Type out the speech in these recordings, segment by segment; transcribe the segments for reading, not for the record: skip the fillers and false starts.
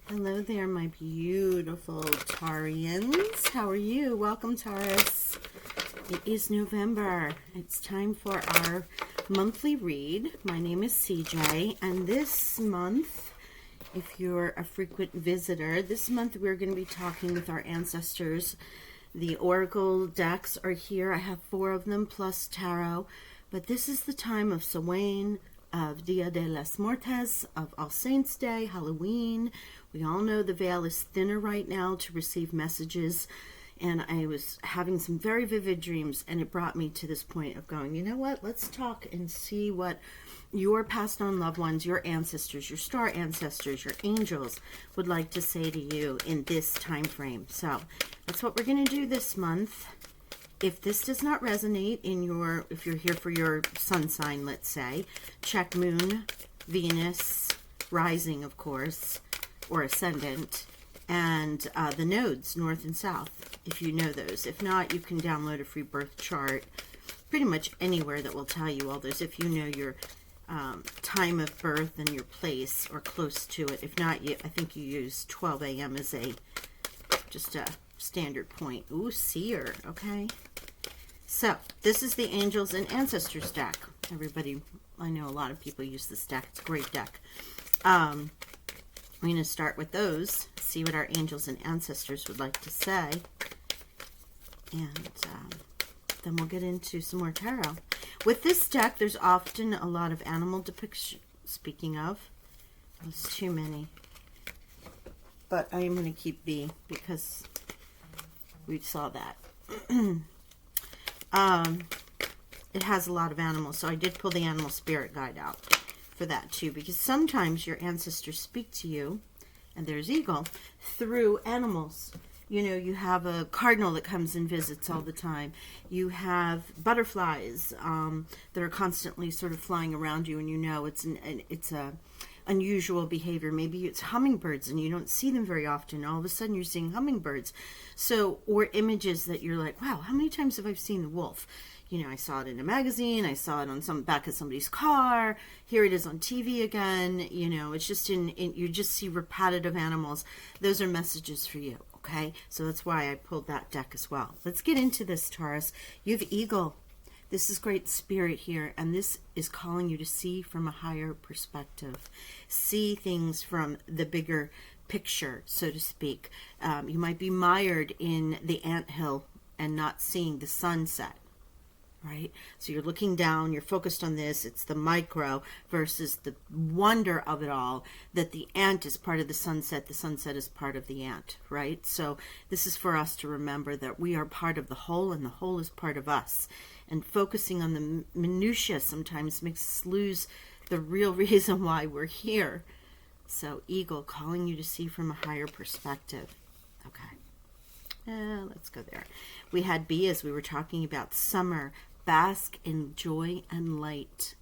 Hello there, my beautiful Taurians. How are you? Welcome, Taurus. It is November. It's time for our monthly read. My name is CJ, and this month, if you're a frequent visitor, this month we're going to be talking with our ancestors. The oracle decks are here. I have 4 of them plus tarot, but this is the time of Samhain, of Dia de las Muertes, of All Saints Day, Halloween. We all know the veil is thinner right now to receive messages, and I was having some very vivid dreams, and it brought me to this point of going, you know what, let's talk and see what your passed on loved ones, your ancestors, your star ancestors, your angels would like to say to you in this time frame. So that's what we're going to do this month. If this does not resonate in your, if you're here for your sun sign, let's say, check moon, Venus, rising, of course, or ascendant, and the nodes, north and south, if you know those. If not, you can download a free birth chart pretty much anywhere that will tell you all those, if you know your time of birth and your place or close to it. If not, I think you use 12 a.m. as just a standard point. Ooh, seer, okay. So this is the Angels and Ancestors deck. Everybody, I know a lot of people use this deck. It's a great deck. I'm going to start with those, see what our angels and ancestors would like to say, and then we'll get into some more tarot. With this deck, there's often a lot of animal depiction. Speaking of, there's too many, but I am going to keep B because we saw that. It has a lot of animals, so I did pull the animal spirit guide out for that too, because sometimes your ancestors speak to you, and there's eagle, through animals. You know, you have a cardinal that comes and visits all the time. You have butterflies that are constantly sort of flying around you, and you know it's a unusual behavior. Maybe it's hummingbirds and you don't see them very often. All of a sudden you're seeing hummingbirds. So, or images that you're like, wow, how many times have I seen the wolf? You know, I saw it in a magazine, I saw it on some back of somebody's car, here it is on TV again. You know, it's just you just see repetitive animals. Those are messages for you, okay? So that's why I pulled that deck as well. Let's get into this, Taurus. You have eagle. This is great spirit here, and this is calling you to see from a higher perspective. See things from the bigger picture, so to speak. You might be mired in the anthill and not seeing the sunset, right? So you're looking down, you're focused on this. It's the micro versus the wonder of it all, that the ant is part of the sunset is part of the ant, right? So this is for us to remember that we are part of the whole, and the whole is part of us. And focusing on the minutiae sometimes makes us lose the real reason why we're here. So eagle, calling you to see from a higher perspective. Okay. Let's go there. We had B, as we were talking about summer. Bask in joy and light.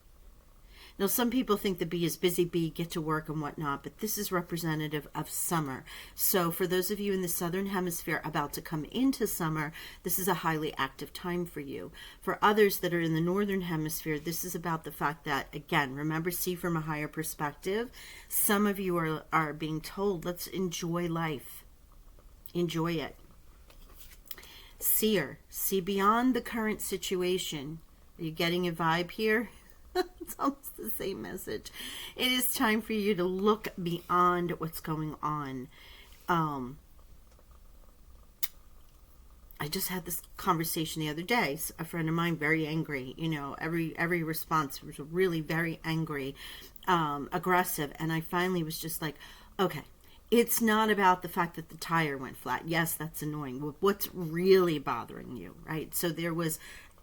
Now, some people think the bee is busy bee, get to work and whatnot, but this is representative of summer. So for those of you in the southern hemisphere about to come into summer, this is a highly active time for you. For others that are in the northern hemisphere, this is about the fact that, again, remember, see from a higher perspective. Some of you are being told, let's enjoy life. Enjoy it. Seer, see beyond the current situation. Are you getting a vibe here? It's almost the same message. It is time for you to look beyond what's going on. I just had this conversation the other day. A friend of mine, very angry. You know, every response was really very angry, aggressive. And I finally was just like, okay, it's not about the fact that the tire went flat. Yes, that's annoying. What's really bothering you, right? So there was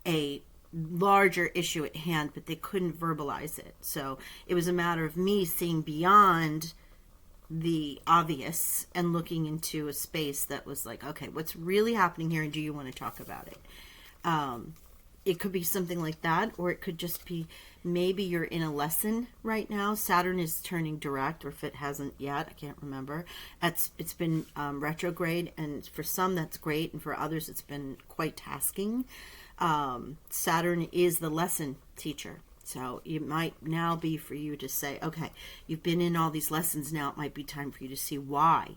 a larger issue at hand, but they couldn't verbalize it. So it was a matter of me seeing beyond the obvious and looking into a space that was like, okay, what's really happening here, and do you want to talk about it? It could be something like that, or it could just be maybe you're in a lesson right now. Saturn is turning direct, or if it hasn't yet, I can't remember. It's been retrograde, and for some that's great, and for others it's been quite tasking. Saturn is the lesson teacher. So it might now be for you to say, okay, you've been in all these lessons, now it might be time for you to see why.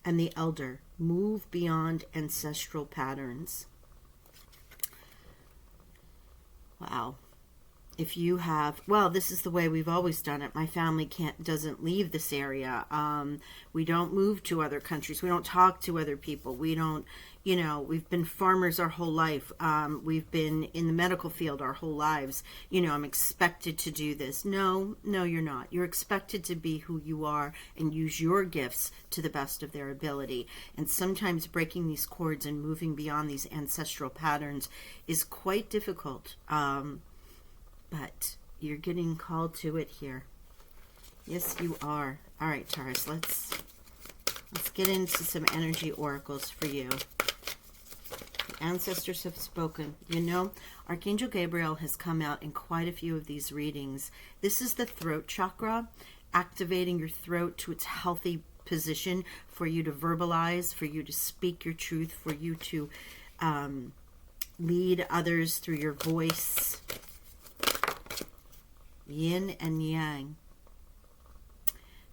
And the elder, move beyond ancestral patterns. Wow. If you have, well, this is the way we've always done it. My family doesn't leave this area. We don't move to other countries. We don't talk to other people. We don't, we've been farmers our whole life. We've been in the medical field our whole lives. I'm expected to do this. No, you're not. You're expected to be who you are and use your gifts to the best of their ability. And sometimes breaking these cords and moving beyond these ancestral patterns is quite difficult. But you're getting called to it here. Yes, you are. All right, Taurus, let's get into some energy oracles for you. The ancestors have spoken. Archangel Gabriel has come out in quite a few of these readings. This is the throat chakra, activating your throat to its healthy position for you to verbalize, for you to speak your truth, for you to lead others through your voice. Yin and Yang.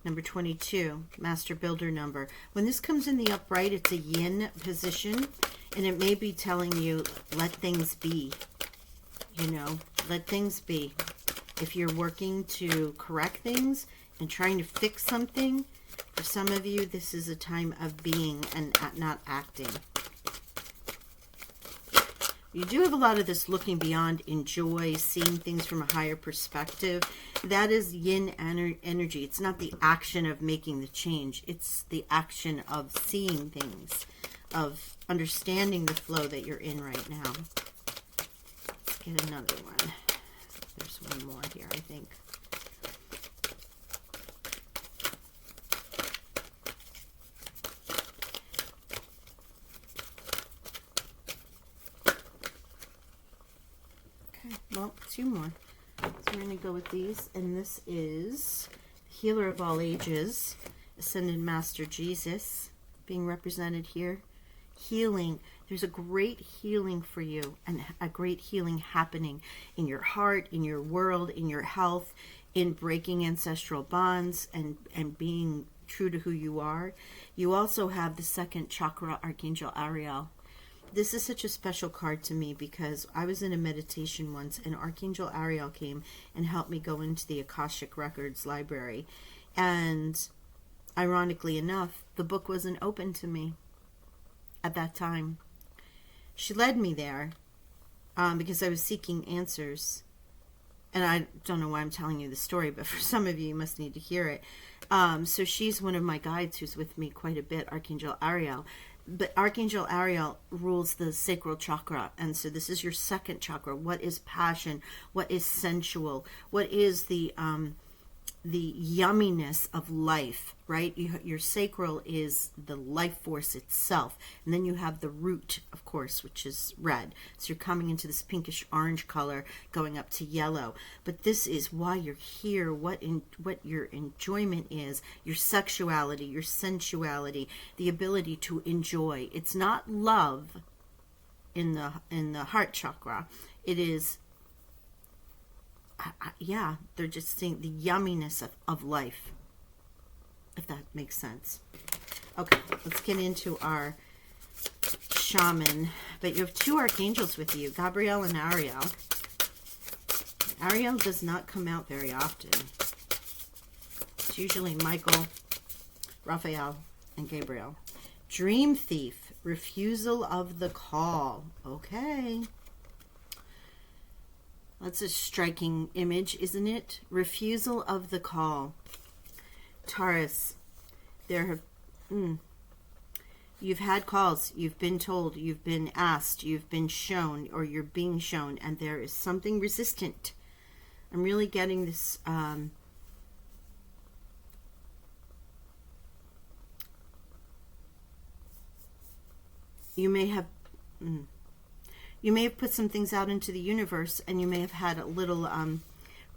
Number 22, Master Builder number. When this comes in the upright, it's a Yin position, and it may be telling you, let things be. Let things be. If you're working to correct things and trying to fix something, for some of you, this is a time of being and not acting. You do have a lot of this looking beyond, enjoy, seeing things from a higher perspective. That is yin energy. It's not the action of making the change. It's the action of seeing things, of understanding the flow that you're in right now. Let's get another one. There's one more here, I think. Well, two more. So we're going to go with these. And this is Healer of All Ages, Ascended Master Jesus, being represented here. Healing. There's a great healing for you and a great healing happening in your heart, in your world, in your health, in breaking ancestral bonds and being true to who you are. You also have the second chakra, Archangel Ariel. This is such a special card to me because I was in a meditation once and Archangel Ariel came and helped me go into the Akashic Records library. And ironically enough, the book wasn't open to me at that time. She led me there because I was seeking answers. And I don't know why I'm telling you the story, but for some of you must need to hear it. So she's one of my guides who's with me quite a bit, Archangel Ariel. But Archangel Ariel rules the sacral chakra. And so this is your second chakra. What is passion? What is sensual? What is the yumminess of life, right? Your sacral is the life force itself. And then you have the root, of course, which is red. So you're coming into this pinkish orange color, going up to yellow. But this is why you're here, what your enjoyment is, your sexuality, your sensuality, the ability to enjoy. It's not love in the heart chakra. It is they're just seeing the yumminess of life, if that makes sense. Okay, let's get into our shaman. But you have two archangels with you, Gabriel and Ariel. Ariel does not come out very often. It's usually Michael, Raphael, and Gabriel. Dream Thief, refusal of the call. Okay. That's a striking image, isn't it? Refusal of the call. Taurus, you've had calls, you've been told, you've been asked, you've been shown, or you're being shown, and there is something resistant. I'm really getting this, you may have put some things out into the universe and you may have had a little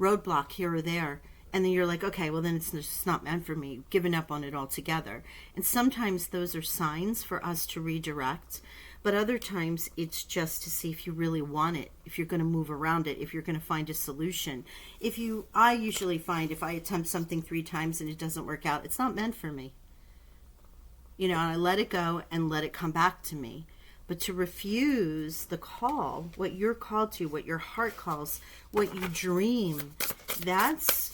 roadblock here or there. And then you're like, okay, well then it's just not meant for me. Given up on it altogether. And sometimes those are signs for us to redirect. But other times it's just to see if you really want it, if you're going to move around it, if you're going to find a solution. I usually find if I attempt something 3 times and it doesn't work out, it's not meant for me. And I let it go and let it come back to me. But to refuse the call, what you're called to, what your heart calls, what you dream, that's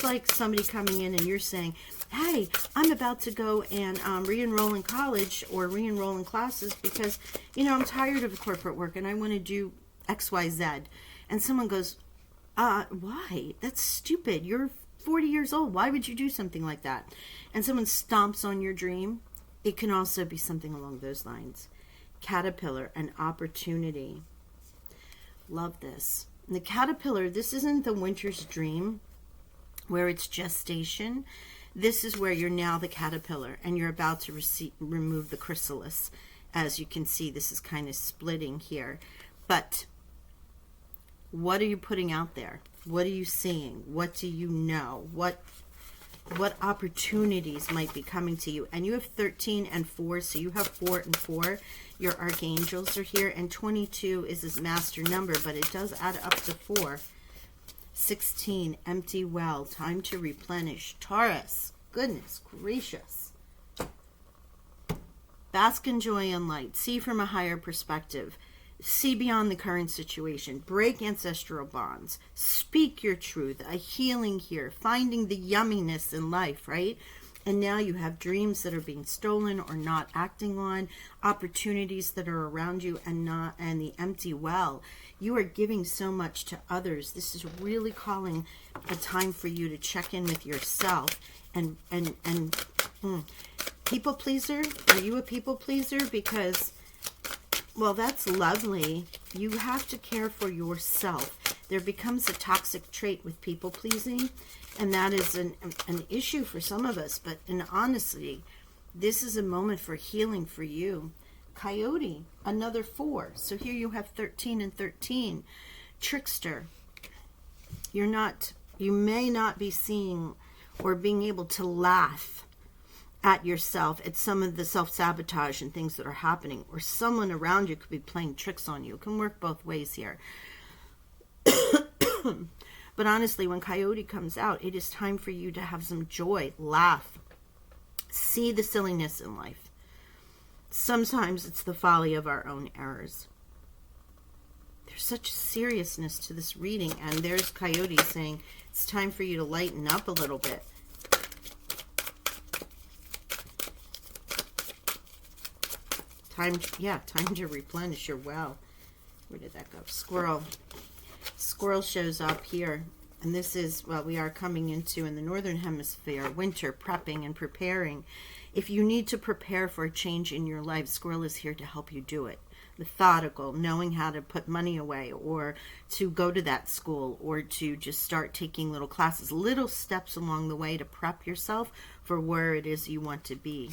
like somebody coming in and you're saying, hey, I'm about to go and re-enroll in college or re-enroll in classes because, I'm tired of corporate work and I want to do X, Y, Z. And someone goes, why? That's stupid. You're 40 years old. Why would you do something like that? And someone stomps on your dream. It can also be something along those lines. Caterpillar, an opportunity. Love this. And the caterpillar, this isn't the winter's dream where it's gestation. This is where you're now the caterpillar and you're about to remove the chrysalis. As you can see, this is kind of splitting here. But what are you putting out there? What are you seeing? What do you know? What opportunities might be coming to you? And you have 13 and 4, so you have 4 and 4. Your archangels are here, and 22 is his master number, but it does add up to 4. 16, empty well, time to replenish. Taurus, goodness gracious. Bask in joy and light. See from a higher perspective. See beyond the current situation. Break ancestral bonds. Speak your truth. A healing here. Finding the yumminess in life, right? And now you have dreams that are being stolen or not acting on, opportunities that are around you and the empty well. You are giving so much to others. This is really calling a time for you to check in with yourself and people pleaser. Are you a people pleaser? Because, well, that's lovely. You have to care for yourself. There becomes a toxic trait with people pleasing, and that is an issue for some of us. But in honesty, this is a moment for healing for you. Coyote, another 4. So here you have 13 and 13. Trickster. You may not be seeing or being able to laugh at yourself, at some of the self-sabotage and things that are happening, or someone around you could be playing tricks on you. It can work both ways here. But honestly, when Coyote comes out, it is time for you to have some joy, laugh, see the silliness in life. Sometimes it's the folly of our own errors. There's such seriousness to this reading, and there's Coyote saying it's time for you to lighten up a little bit. Time to replenish your well. Where did that go? Squirrel. Squirrel shows up here, and this is what we are coming into in the northern hemisphere, winter, prepping and preparing. If you need to prepare for a change in your life, Squirrel is here to help you do it. Methodical, knowing how to put money away, or to go to that school, or to just start taking little classes, little steps along the way to prep yourself for where it is you want to be.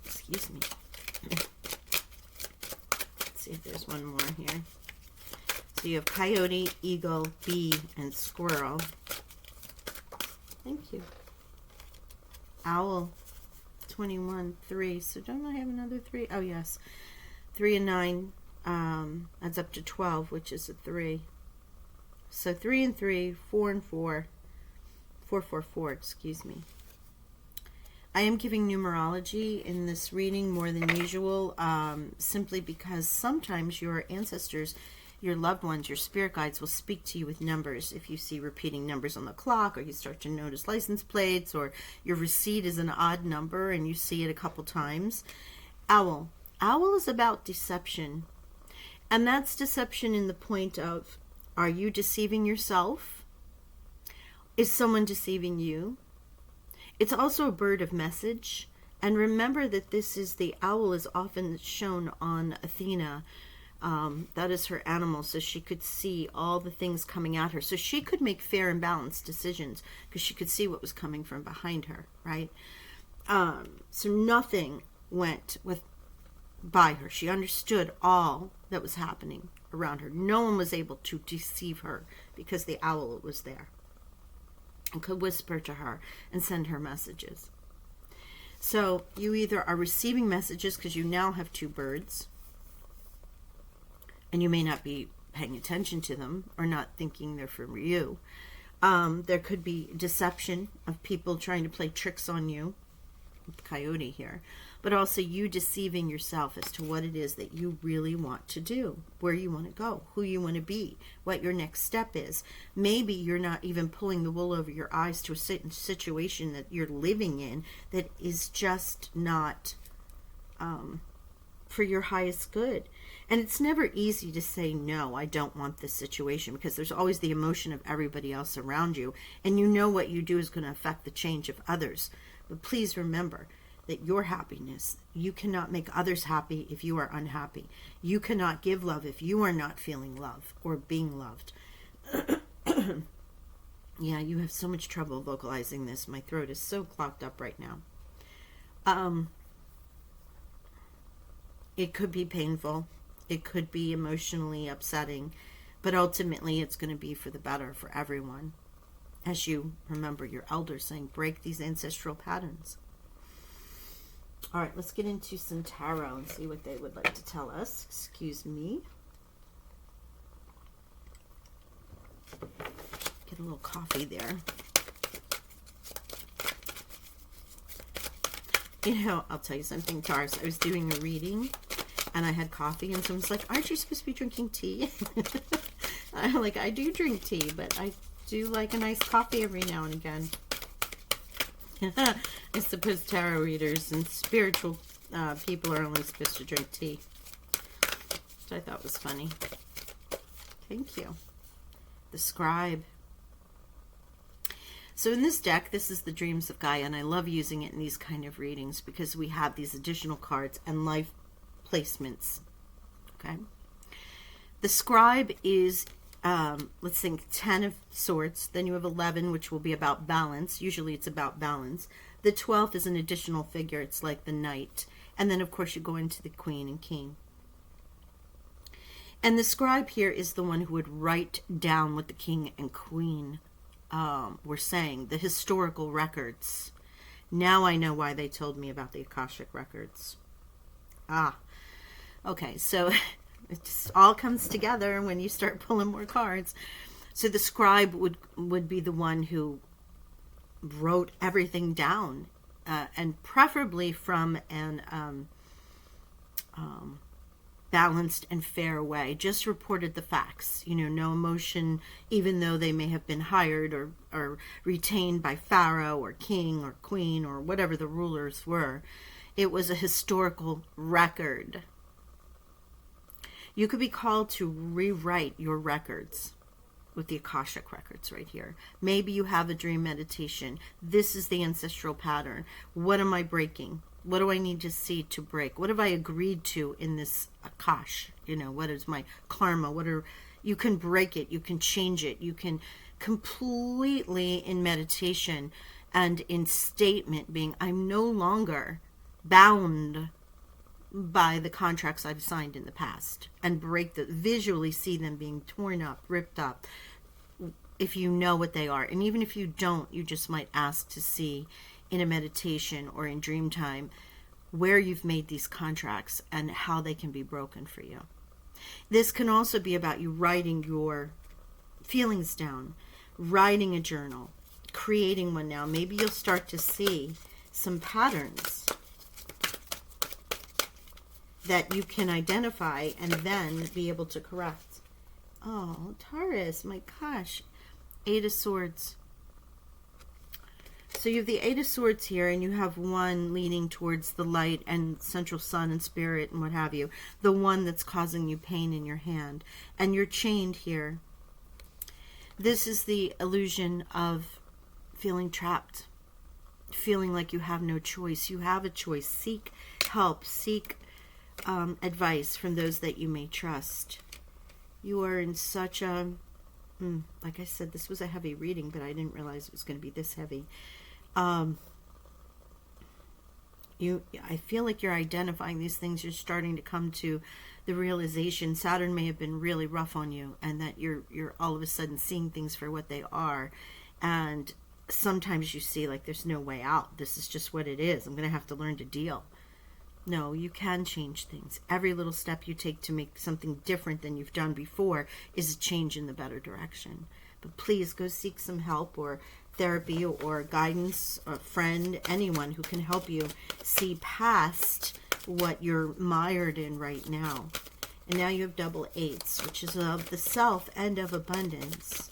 Excuse me. Let's see if there's one more here. So you have Coyote, Eagle, Bee, and Squirrel. Thank you. Owl, 21, 3. So don't I have another 3? Oh, yes. 3 and 9 adds up to 12, which is a 3. So 3 and 3, 4 and 4. 4, 4, 4, excuse me. I am giving numerology in this reading more than usual, simply because sometimes your ancestors, your loved ones, your spirit guides will speak to you with numbers. If you see repeating numbers on the clock, or you start to notice license plates, or your receipt is an odd number and you see it a couple times. Owl. Owl is about deception. And that's deception in the point of, are you deceiving yourself? Is someone deceiving you? It's also a bird of message. And remember that this is, the owl is often shown on Athena. That is her animal, so she could see all the things coming at her. So she could make fair and balanced decisions because she could see what was coming from behind her, right? So nothing went by her. She understood all that was happening around her. No one was able to deceive her because the owl was there. and could whisper to her and send her messages. So you either are receiving messages because you now have two birds, and you may not be paying attention to them or not thinking they're for you. There could be deception of people trying to play tricks on you, coyote here, but also you deceiving yourself as to what it is that you really want to do, where you want to go, who you want to be, what your next step is. Maybe you're not even pulling the wool over your eyes to a certain situation that you're living in that is just not for your highest good. And it's never easy to say, no, I don't want this situation, because there's always the emotion of everybody else around you, and you know what you do is going to affect the change of others. But please remember that your happiness, you cannot make others happy if you are unhappy. You cannot give love if you are not feeling love or being loved. Yeah, you have so much trouble vocalizing this. My throat is so clogged up right now. It could be painful. It could be emotionally upsetting, but ultimately it's going to be for the better for everyone. As you remember your elders saying, break these ancestral patterns. All right, let's get into some tarot and see what they would like to tell us. Excuse me. Get a little coffee there. You know, I'll tell you something, Taurus. I was doing a reading and I had coffee, and someone's like, aren't you supposed to be drinking tea? I'm like, I do drink tea, but I do like a nice coffee every now and again. I suppose tarot readers and spiritual people are only supposed to drink tea, which I thought was funny. Thank you. The Scribe. So in this deck, this is the Dreams of Gaia, and I love using it in these kind of readings because we have these additional cards and life placements. Okay. The Scribe is, let's think, 10 of Swords. Then you have 11, which will be about balance. Usually it's about balance. The 12th is an additional figure. It's like the Knight. And then, of course, you go into the Queen and King. And the Scribe here is the one who would write down what the King and Queen were saying, the historical records. Now I know why they told me about the Akashic records. Okay, so it just all comes together when you start pulling more cards. So the Scribe would be the one who wrote everything down, and preferably from an balanced and fair way. Just reported the facts, no emotion, even though they may have been hired or retained by Pharaoh or king or queen or whatever the rulers were. It was a historical record. You could be called to rewrite your records with the Akashic records right here. Maybe you have a dream meditation. This is the ancestral pattern. What am I breaking? What do I need to see to break? What have I agreed to in this Akash? What is my karma? You can break it. You can change it. You can completely, in meditation and in statement, being, I'm no longer bound by the contracts I've signed in the past, and visually see them being torn up, ripped up, if you know what they are. And even if you don't, you just might ask to see in a meditation or in dream time where you've made these contracts and how they can be broken for you. This can also be about you writing your feelings down, writing a journal, creating one now. Maybe you'll start to see some patterns that you can identify and then be able to correct. Oh, Taurus, my gosh. 8 of Swords. So you have the 8 of Swords here, and you have one leaning towards the light and central sun and spirit and what have you. The one that's causing you pain in your hand. And you're chained here. This is the illusion of feeling trapped. Feeling like you have no choice. You have a choice. Seek help. Seek advice from those that you may trust. You are in such a... like I said, this was a heavy reading, but I didn't realize it was going to be this heavy. I feel like you're identifying these things. You're starting to come to the realization Saturn may have been really rough on you, and that you're all of a sudden seeing things for what they are. And sometimes you see like there's no way out. This is just what it is. I'm going to have to learn to deal. No, you can change things. Every little step you take to make something different than you've done before is a change in the better direction. But please go seek some help or therapy or guidance, a friend, anyone who can help you see past what you're mired in right now. And now you have double eights, which is of the self and of abundance.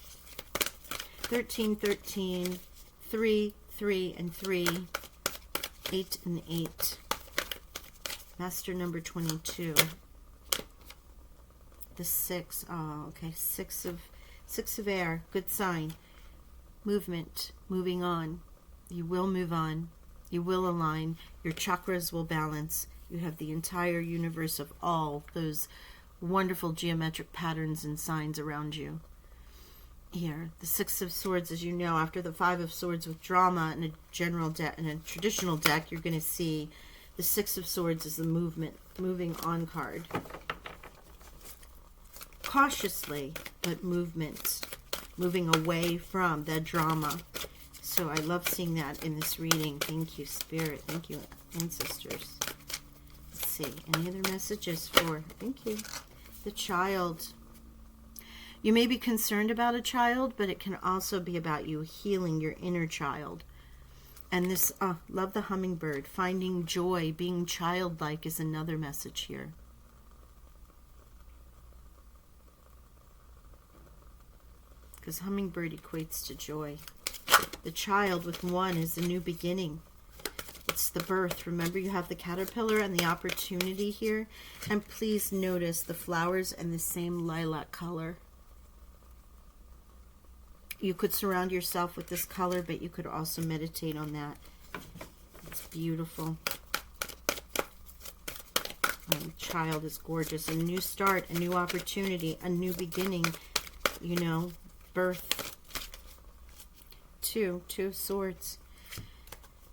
13, 13, 3, 3, and 3, 8 and 8. Master number 22. The 6. Oh, okay. Six of air. Good sign. Movement. Moving on. You will move on. You will align. Your chakras will balance. You have the entire universe of all those wonderful geometric patterns and signs around you. Here, the 6 of Swords, as you know, after the 5 of Swords with drama in a general deck, in a traditional deck, you're going to see the 6 of Swords is the moving on card. Cautiously, but movement. Moving away from that drama. So I love seeing that in this reading. Thank you, Spirit. Thank you, Ancestors. Let's see. Any other messages for, thank you, the child. You may be concerned about a child, but it can also be about you healing your inner child. And this, love the hummingbird. Finding joy, being childlike is another message here. Because hummingbird equates to joy. The child with 1 is a new beginning. It's the birth. Remember, you have the caterpillar and the opportunity here. And please notice the flowers in the same lilac color. You could surround yourself with this color, but you could also meditate on that. It's beautiful. The child is gorgeous. A new start, a new opportunity, a new beginning. You know, birth. 2 of Swords.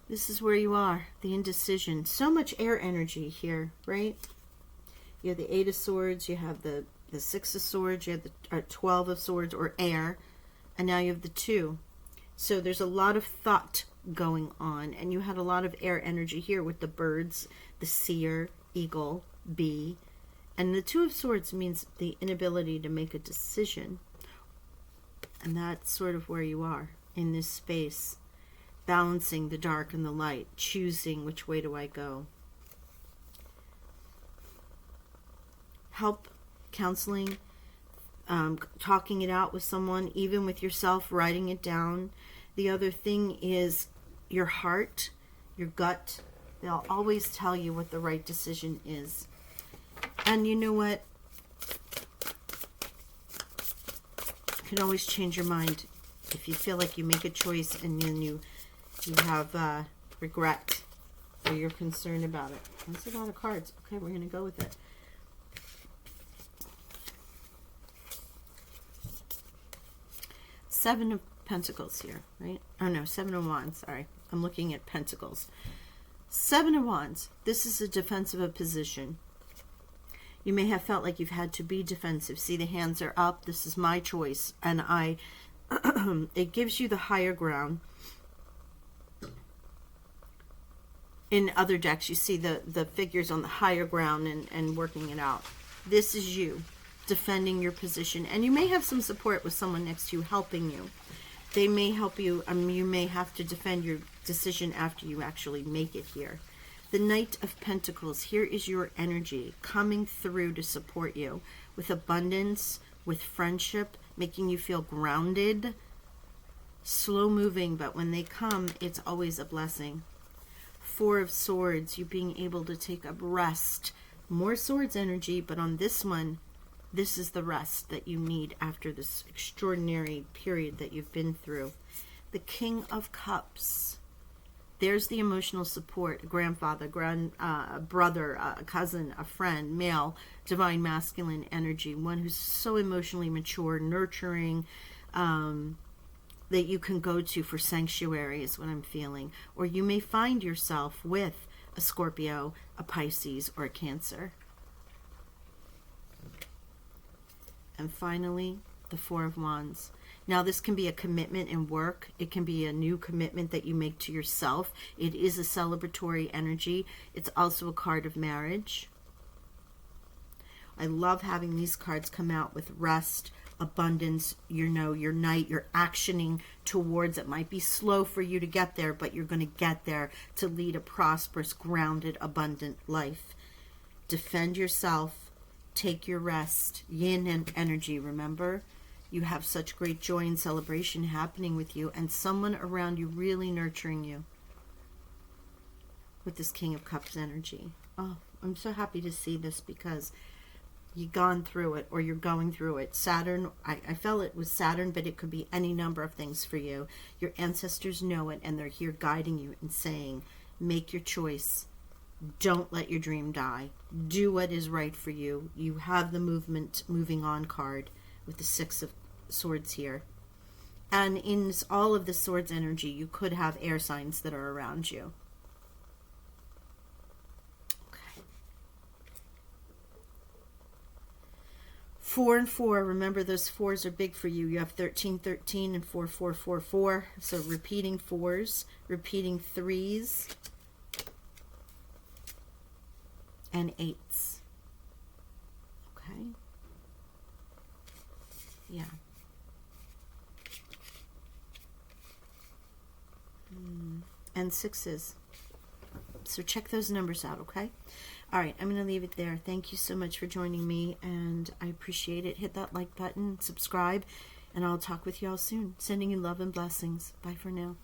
This is where you are. The indecision. So much air energy here, right? You have the 8 of Swords. You have the 6 of Swords. You have the 12 of Swords, or air. And now you have the 2. So there's a lot of thought going on. And you had a lot of air energy here with the birds, the seer, eagle, bee. And the 2 of Swords means the inability to make a decision. And that's sort of where you are in this space. Balancing the dark and the light. Choosing which way do I go. Help, counseling. Talking it out with someone, even with yourself, writing it down. The other thing is your heart, your gut. They'll always tell you what the right decision is. And you know what? You can always change your mind. If you feel like you make a choice and then you have regret or you're concerned about it. That's a lot of cards. Okay, we're going to go with it. Seven of Pentacles here, right? Oh no, 7 of Wands, sorry. I'm looking at Pentacles. 7 of Wands. This is a defensive position. You may have felt like you've had to be defensive. See, the hands are up. This is my choice. And it gives you the higher ground. In other decks, you see the figures on the higher ground and working it out. This is you defending your position, and you may have some support with someone next to you helping you. They may help you. You may have to defend your decision after you actually make it here. The Knight of Pentacles, here is your energy coming through to support you with abundance, with friendship, making you feel grounded, slow moving, but when they come, it's always a blessing. 4 of Swords, you being able to take a rest. More Swords energy, but on this one, this is the rest that you need after this extraordinary period that you've been through. The King of Cups. There's the emotional support. A grandfather, brother, a cousin, a friend, male, divine masculine energy. One who's so emotionally mature, nurturing, that you can go to for sanctuary is what I'm feeling. Or you may find yourself with a Scorpio, a Pisces, or a Cancer. And finally, the 4 of Wands. Now, this can be a commitment in work. It can be a new commitment that you make to yourself. It is a celebratory energy. It's also a card of marriage. I love having these cards come out with rest, abundance, your night, you're actioning towards it. Might be slow for you to get there, but you're going to get there to lead a prosperous, grounded, abundant life. Defend yourself. Take your rest. Yin and energy, remember? You have such great joy and celebration happening with you, and someone around you really nurturing you with this King of Cups energy. Oh, I'm so happy to see this because you've gone through it, or you're going through it. Saturn, I felt it was Saturn, but it could be any number of things for you. Your ancestors know it, and they're here guiding you and saying, make your choice. Don't let your dream die. Do what is right for you. You have the moving on card with the Six of Swords here. And in all of the Swords energy, you could have air signs that are around you. 4 and 4, remember those 4s are big for you. You have 13, 13 and 4, 4, 4, 4. So repeating 4s, repeating 3s, and 8s. Okay? Yeah. And 6s. So check those numbers out, okay? All right, I'm going to leave it there. Thank you so much for joining me, and I appreciate it. Hit that like button, subscribe, and I'll talk with you all soon. Sending you love and blessings. Bye for now.